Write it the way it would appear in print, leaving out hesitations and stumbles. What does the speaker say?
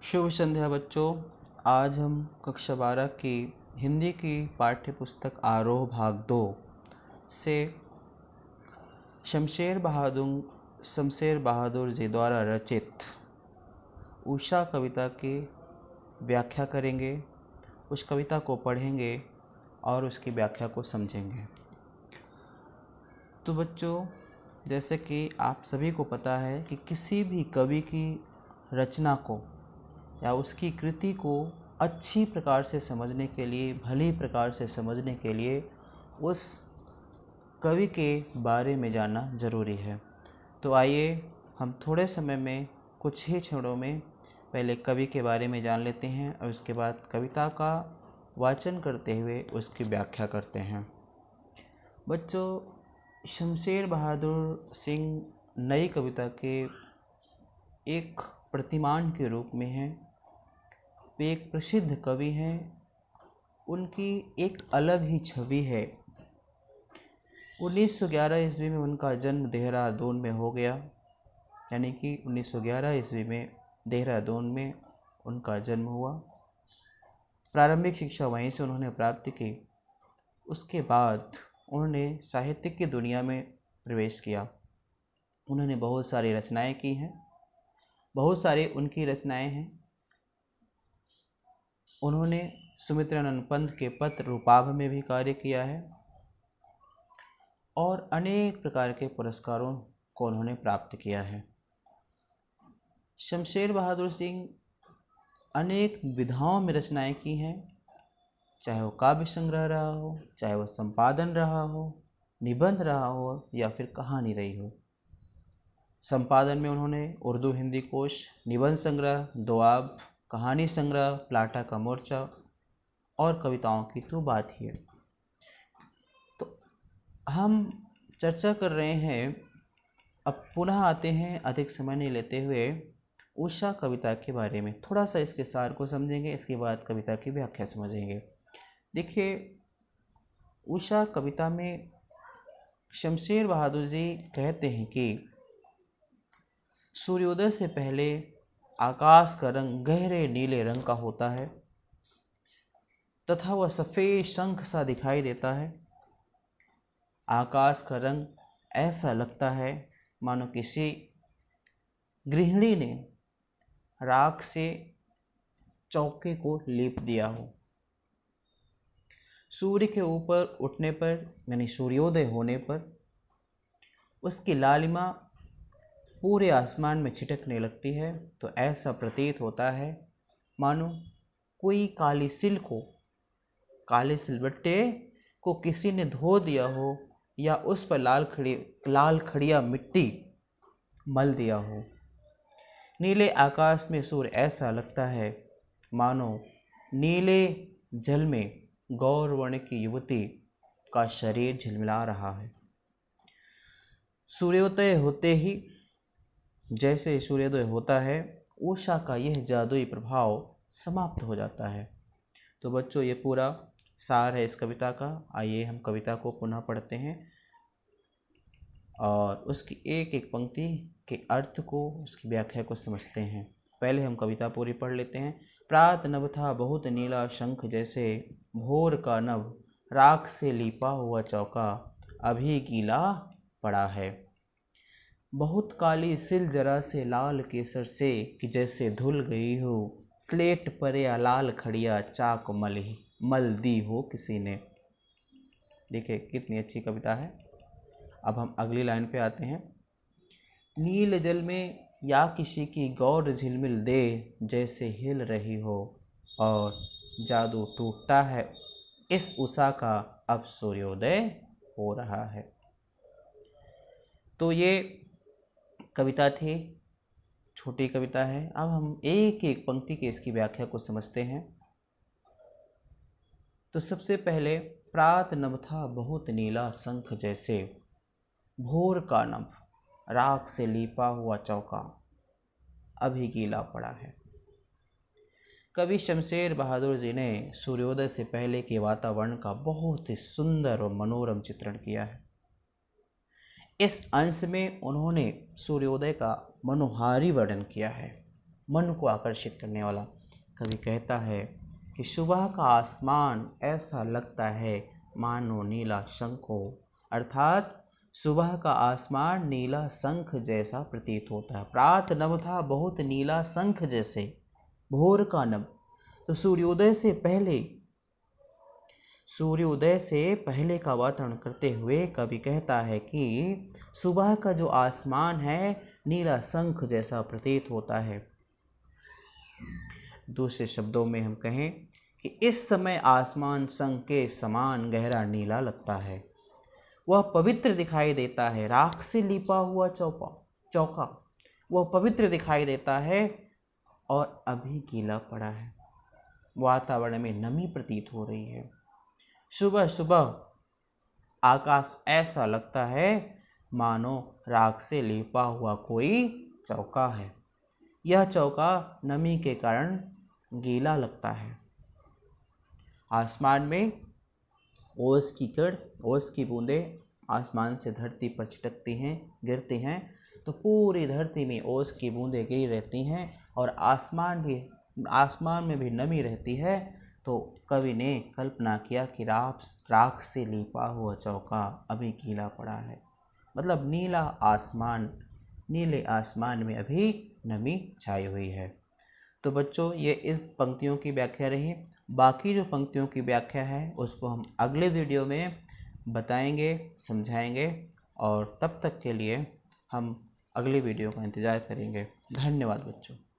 शुभ संध्या बच्चों। आज हम कक्षा 12 की हिंदी की पाठ्य पुस्तक आरोह भाग 2 से शमशेर बहादुर जी द्वारा रचित उषा कविता की व्याख्या करेंगे। उस कविता को पढ़ेंगे और उसकी व्याख्या को समझेंगे। तो बच्चों, जैसे कि आप सभी को पता है कि किसी भी कवि की रचना को या उसकी कृति को अच्छी प्रकार से समझने के लिए, भली प्रकार से समझने के लिए उस कवि के बारे में जानना ज़रूरी है। तो आइए हम थोड़े समय में, कुछ ही क्षणों में पहले कवि के बारे में जान लेते हैं और उसके बाद कविता का वाचन करते हुए उसकी व्याख्या करते हैं। बच्चों, शमशेर बहादुर सिंह नई कविता के एक प्रतिमान के रूप में हैं। वे एक प्रसिद्ध कवि हैं। उनकी एक अलग ही छवि है। 1911 ईस्वी में उनका जन्म देहरादून में हो गया, यानी कि 1911 ईस्वी में देहरादून में उनका जन्म हुआ। प्रारंभिक शिक्षा वहीं से उन्होंने प्राप्त की। उसके बाद उन्होंने साहित्य की दुनिया में प्रवेश किया। उन्होंने बहुत सारी रचनाएं की हैं। बहुत सारी उनकी रचनाएं हैं। उन्होंने सुमित्रानंद पंत के पत्र रूपाभ में भी कार्य किया है और अनेक प्रकार के पुरस्कारों को उन्होंने प्राप्त किया है। शमशेर बहादुर सिंह अनेक विधाओं में रचनाएं की हैं, चाहे वो काव्य संग्रह रहा हो, चाहे वो संपादन रहा हो, निबंध रहा हो या फिर कहानी रही हो। संपादन में उन्होंने उर्दू हिंदी कोश, निबंध संग्रह, दोआब, कहानी संग्रह, प्लाटा का मोर्चा और कविताओं की तो बात ही है। तो हम चर्चा कर रहे हैं, अब पुनः आते हैं अधिक समय नहीं लेते हुए उषा कविता के बारे में। थोड़ा सा इसके सार को समझेंगे, इसके बाद कविता की व्याख्या समझेंगे। देखिए, उषा कविता में शमशेर बहादुर जी कहते हैं कि सूर्योदय से पहले आकाश का रंग गहरे नीले रंग का होता है तथा वह सफ़ेद शंख सा दिखाई देता है। आकाश का रंग ऐसा लगता है मानो किसी गृहिणी ने राख से चौके को लीप दिया हो। सूर्य के ऊपर उठने पर, यानी सूर्योदय होने पर, उसकी लालिमा पूरे आसमान में छिटकने लगती है। तो ऐसा प्रतीत होता है मानो कोई काले सिलबट्टे को किसी ने धो दिया हो या उस पर लाल खड़िया मिट्टी मल दिया हो। नीले आकाश में सूर्य ऐसा लगता है मानो नीले जल में गौरवर्ण की युवती का शरीर झिलमिला रहा है। सूर्योदय होते ही, जैसे सूर्योदय होता है, उषा का यह जादुई प्रभाव समाप्त हो जाता है। तो बच्चों, ये पूरा सार है इस कविता का। आइए हम कविता को पुनः पढ़ते हैं और उसकी एक एक पंक्ति के अर्थ को, उसकी व्याख्या को समझते हैं। पहले हम कविता पूरी पढ़ लेते हैं। प्रात नभ था बहुत नीला शंख जैसे, भोर का नभ राख से लीपा हुआ चौका अभी गीला पड़ा है। बहुत काली सिल जरा से लाल केसर से, कि जैसे धुल गई हो स्लेट पर या लाल खड़िया चाक मल दी हो किसी ने। देखिए कितनी अच्छी कविता है। अब हम अगली लाइन पे आते हैं। नील जल में या किसी की गौर झिलमिल दे, जैसे हिल रही हो और जादू टूटता है इस उषा का, अब सूर्योदय हो रहा है। तो ये कविता थी, छोटी कविता है। अब हम एक एक पंक्ति के इसकी व्याख्या को समझते हैं। तो सबसे पहले, प्रात नभ था बहुत नीला शंख जैसे, भोर का नभ राख से लीपा हुआ चौका अभी गीला पड़ा है। कवि शमशेर बहादुर जी ने सूर्योदय से पहले के वातावरण का बहुत ही सुंदर और मनोरम चित्रण किया है। इस अंश में उन्होंने सूर्योदय का मनोहारी वर्णन किया है। मन को आकर्षित करने वाला। कवि कहता है कि सुबह का आसमान ऐसा लगता है मानो नीला शंख हो, अर्थात सुबह का आसमान नीला शंख जैसा प्रतीत होता है। प्रात नभ था बहुत नीला शंख जैसे, भोर का नभ। तो सूर्योदय से पहले का वातावरण करते हुए कवि कहता है कि सुबह का जो आसमान है नीला शंख जैसा प्रतीत होता है। दूसरे शब्दों में हम कहें कि इस समय आसमान शंख के समान गहरा नीला लगता है। वह पवित्र दिखाई देता है, राख से लिपा हुआ चौका वह पवित्र दिखाई देता है और अभी गीला पड़ा है। वातावरण में नमी प्रतीत हो रही है। सुबह सुबह आकाश ऐसा लगता है मानो राख से लिपा हुआ कोई चौका है। यह चौका नमी के कारण गीला लगता है। आसमान में ओस की बूंदें आसमान से धरती पर छिटकती हैं, गिरती हैं, तो पूरी धरती में ओस की बूंदें गिरी रहती हैं और आसमान में भी नमी रहती है। तो कवि ने कल्पना किया कि राख से लिपा हुआ चौका अभी गीला पड़ा है, मतलब नीले आसमान में अभी नमी छाई हुई है। तो बच्चों, ये इस पंक्तियों की व्याख्या रही। बाकी जो पंक्तियों की व्याख्या है उसको हम अगले वीडियो में बताएंगे, समझाएंगे, और तब तक के लिए हम अगले वीडियो का इंतज़ार करेंगे। धन्यवाद बच्चों।